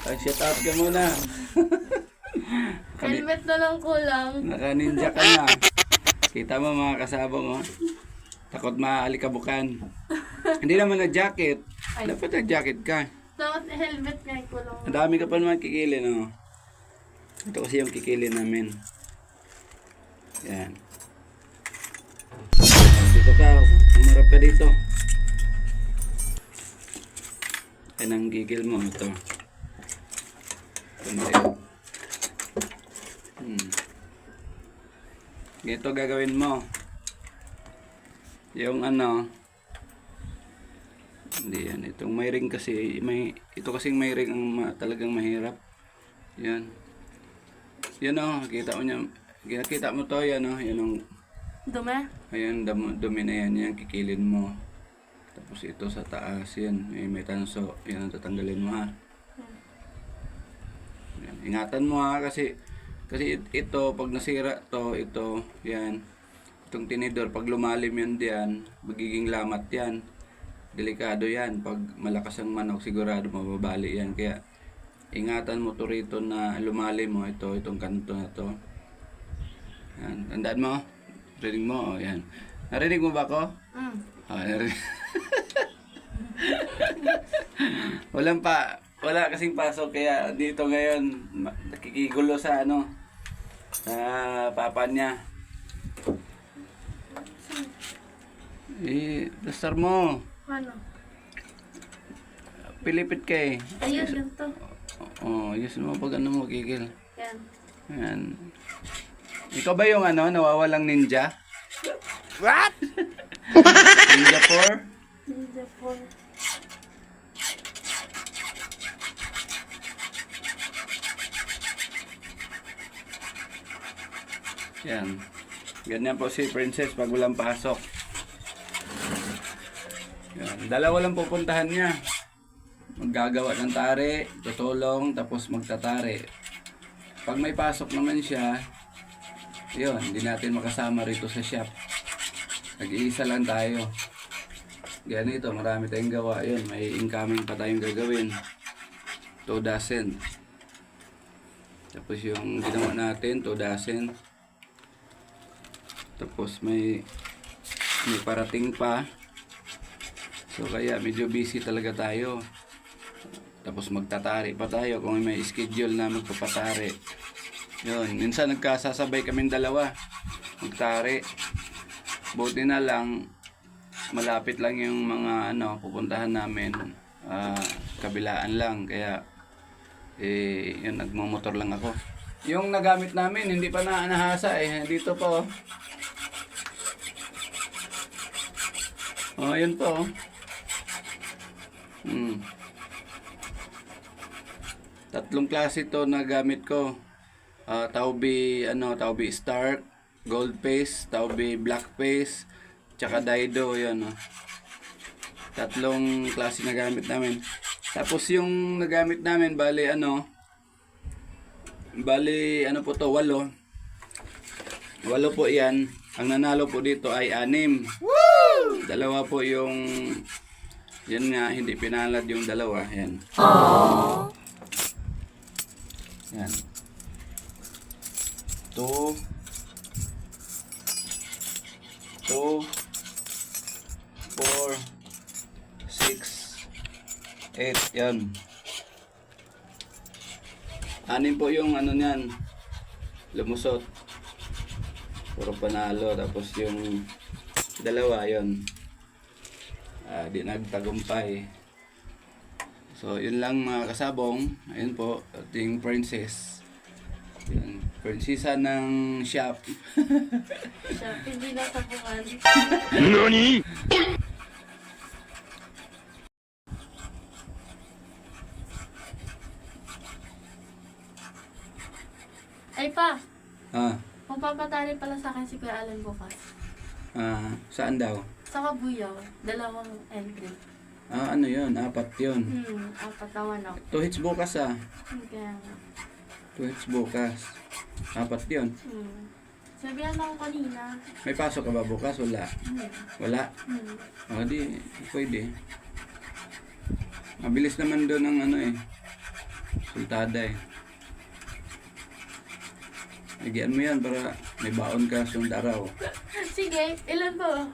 Ay, shout out ka muna. Helmet na lang kulang. Naka-ninja ka na. Kita mo mga kasabong, oh. Takot maalikabukhan. Hindi naman na jacket. Dapat na jacket ka. Dapat helmet nga kulang. Ang dami ka pa naman kikilin, oh. Ito kasi yung kikilin namin. Yan. Dito ka, umarap ka dito. Yan ang gigil mo, ito. Ganito gagawin mo. Yung ano, hindi yan. Itong may ring kasi, ito kasing may ring ang talagang mahirap. Yan. Yan o, kita mo niya. Kita mo to, yan o. Yan ang, Dumi? ayan, dumi na yan. Yan, kikilin mo. Tapos ito sa taas, yan. May tanso. Yan ang tatanggalin mo, ha. Yan. Ingatan mo, ha, kasi ito, pag nasira to, ito, yan. Itong tinidor, pag lumalim yan diyan, magiging lamat yan. Delikado yan. Pag malakas ang manok, sigurado mababali yan. Kaya, ingatan mo to rito na lumalim mo. Itong kanto na to. Yan. Tandaan mo? Narinig mo? O, yan. Narinig mo ba ako? Ah, narinig. Wala kasing pasok. Kaya dito ngayon, nakikigulo sa ano, sa papa niya. Dasar mo. Ano? Pilipit ka eh. Ayun, ganito. Yes mo pag ano mo, gigil. Yan. Yan. Ikaw ba yung ano, nawawalang ninja? What? Ninja 4? Ninja 4. Yan. Ganyan po si Princess pag walang pasok. Yan. Dalawa lang pupuntahan niya. Maggagawa ng tari, tutulong, tapos magtatari. Pag may pasok naman siya, yun, hindi natin makasama rito sa shop. Nag-iisa lang tayo. Ganito, marami tayong gawa. Yun, may incoming pa tayong gagawin. 2 dozen. Tapos yung ginawa natin, 2 dozen. Tapos may parating pa. So kaya medyo busy talaga tayo. Tapos magtatari pa tayo kung may schedule na magpapatari. Yun, minsan nagkasasabay kaming dalawa magtari. Buti na lang malapit lang yung mga ano pupuntahan namin, kabilaan lang, kaya yun, nagmamotor lang ako. Yung nagamit namin hindi pa nahasa eh, dito pa oh. Oh, yun po. Tatlong klase to na gamit ko. Taobi Stark, Gold Paste, Taobi Black Paste, tsaka Dido, yun. Tatlong klase na gamit namin. Tapos yung nagamit namin, bali ano po to, 8. 8 po yan. Ang nanalo po dito ay 6. Woo! 2 po yung, yan nga, hindi pinalad yung 2. Yan. Aww. Yan. 2, 4, 6, 8. Yan. 6 po yung ano niyan, lumusot. Puro panalo. Tapos yung 2 yun, di nagtagumpay. So yun lang mga kasabong. Ayun po, ating princess. Yun, prinsesa ng shop. Siya, hindi na tapukan. NANI?! Ay pa, Ah, magpapatali pala sa akin si Kuya Alan bukas. saan daw? Sa Kabuyaw, 2 entry. Ano yun? 4 yun. 4 na manok. 2 hits bukas Kaya nga. 2 hits bukas. 4 yun. Sabihan ako kanina. May pasok ka ba bukas? Wala. Wala? Di, pwede. Mabilis naman doon ang ano eh. Sultada eh. Lagyan mo yan para may baon ka sunod araw. Sige, ilan pa?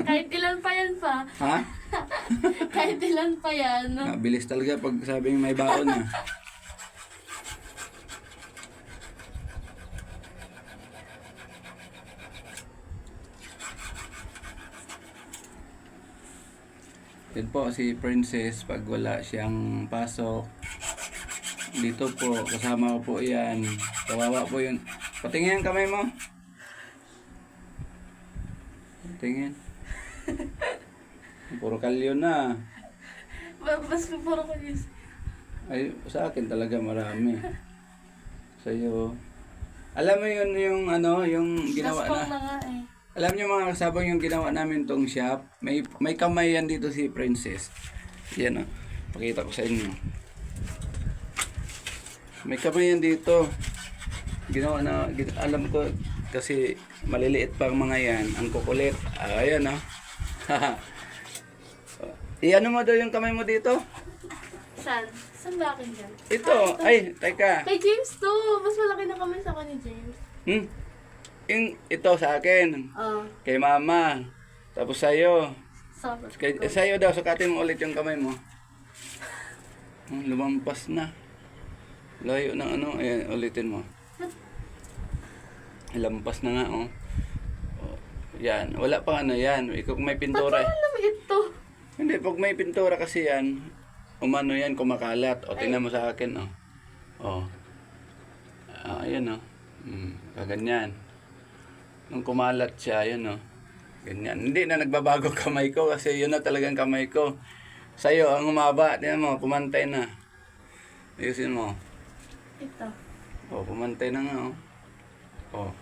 Kahit ilan pa yan pa. Ha? Kahit ilan pa yan. Mabilis talaga pag sabing may baon na. Yan po si Princess pag wala siyang pasok. Dito po, kasama ko po yan. Kawawa po yun. Patingin ang kamay mo. Patingin. Puro kalyo na. Mas puro ko yun. Ay, sa akin talaga marami. Sa'yo. Alam mo yun yung ano, yung ginawa Gaspang na. na nga eh. Alam niyo mga kasabang yung ginawa namin tong shop. May kamay yan dito si Princess. Yan o. Pakita ko sa inyo. May kamay yan dito. Ginawa na, alam ko kasi maliliit pa ang mga yan. Ang kukulit. Ayan o. Iano mo daw yung kamay mo dito? Saan? Saan ba akin dyan? Ito. Ay, teka. Kay James to. Mas malaki na kami sa ni James. Ito sa akin. Oo. Kay mama. Tapos sa'yo. Sabi. Sa'yo daw, sukatin mo ulit yung kamay mo. Lumampas na. Layo ng ano, ayan, ulitin mo. Lampas na nga, oh. Oh, yan, wala pa ano yan. Kung may pintura. Ba't alam ito? Hindi, pag may pintura kasi yan, umano yan, kumakalat. O, tingnan mo sa akin, oh. Oh. Ayan, oh. Kaganyan. Nung kumalat siya, yun, oh. Ganyan. Hindi na nagbabago kamay ko kasi yun na talagang kamay ko. Sa'yo, ang umaba. Tingnan mo, pumantay na. Ayusin mo. Ito. Oh, pumantay na nga, oh. Oh.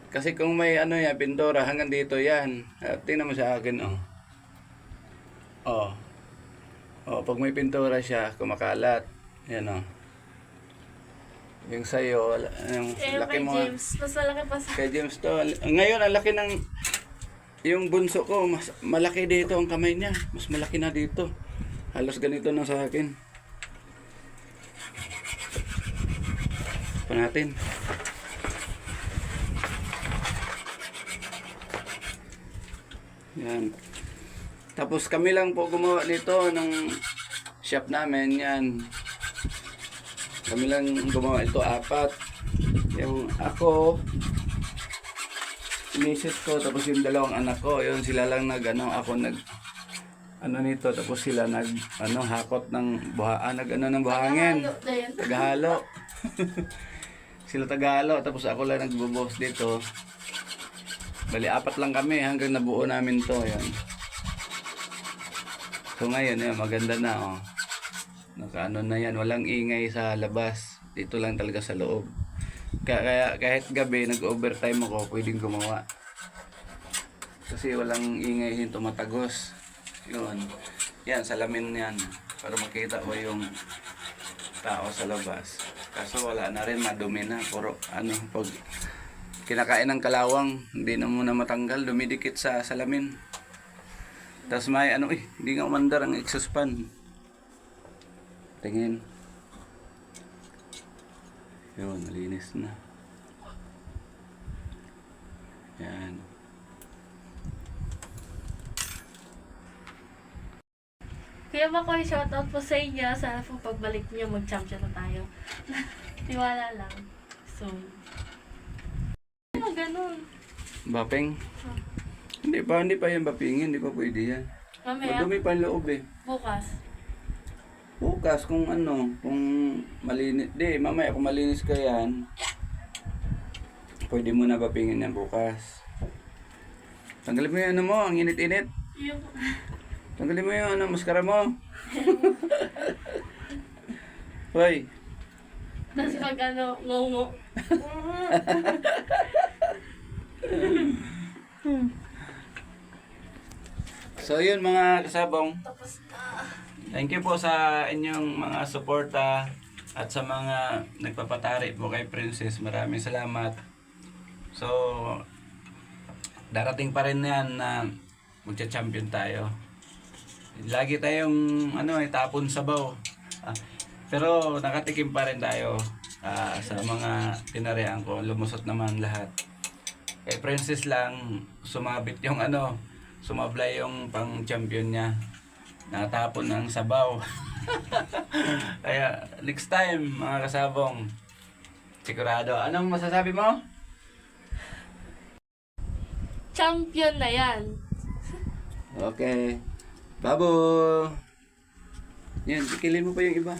Kasi kung may ano yan, pintura, hanggang dito yan. Tingnan mo sa akin, oh. Oh. Oh, pag may pintura siya, kumakalat. Yan, oh. Yung sa'yo, yung laki Kay mo. James. Mas malaki pa sa... Kay James to. Ngayon, ang laki ng... Yung bunso ko, mas malaki dito ang kamay niya. Mas malaki na dito. Halos ganito na sa akin. Pa natin. Yan. Tapos kami lang po gumawa nito ng shop namin. Yan. Kami lang gumawa ito, 4. Yung ako, misis ko, tapos yung 2 anak ko, yun sila lang nag, ano, ako nag, ano nito, tapos sila nag, ano, hakot ng nag, ano, ng buhangin. Halo na yan. Tagahalo. Sila tagahalo, tapos ako lang nagbo-boss dito. Bali, 4 lang kami hanggang nabuo namin to, yan. So ngayon, yan, maganda na, oh. Nakaano na yan, walang ingay sa labas. Dito lang talaga sa loob. Kaya kahit gabi nag-overtime ako, pwedeng gumawa. Kasi walang ingay yung tumatagos. Yun. Yan, salamin yan. Para makita ko yung tao sa labas. Kaso wala na rin, madumi na. Puro ano, pag kinakain ng kalawang, hindi na muna matanggal, dumidikit sa salamin. Tapos may ano, hindi nga umandar ang exhaust fan. Tingin. Yun, malinis na. Yan. Kaya ba ko shoutout po sa inyo. Sana po pagbalik niyo mag-champion na tayo. Tiwala lang. So, ano ganun? Bapeng? Hindi pa yan bapingin, hindi pa pwede yan. Mamaya, Madumi pa ang loob eh. bukas. Bukas kung ano, kung malinis, mamaya kung malinis ka yan, pwede mo na bapingin yan bukas. Tanggalin mo yung ano mo, ang init-init. Yung... Tanggalin mo yung ano, maskara mo. Hoy. Tapos pag ano, ngongo. So yun mga kasabong. Tapos na. Thank you po sa inyong mga suporta at sa mga nagpapatari po kay Princess. Maraming salamat. So, darating pa rin yan na magcha-champion tayo. Lagi tayong tapon sabaw. Ah, pero nakatikim pa rin tayo sa mga pinarehan ko. Lumusot naman lahat. Kay Princess lang, sumabit yung sumablay yung pang champion niya. Natapon ng sabaw. Kaya next time mga kasabong, sigurado. Anong masasabi mo? Champion na yan. Okay. Babo! Yan, ikilin mo pa yung iba.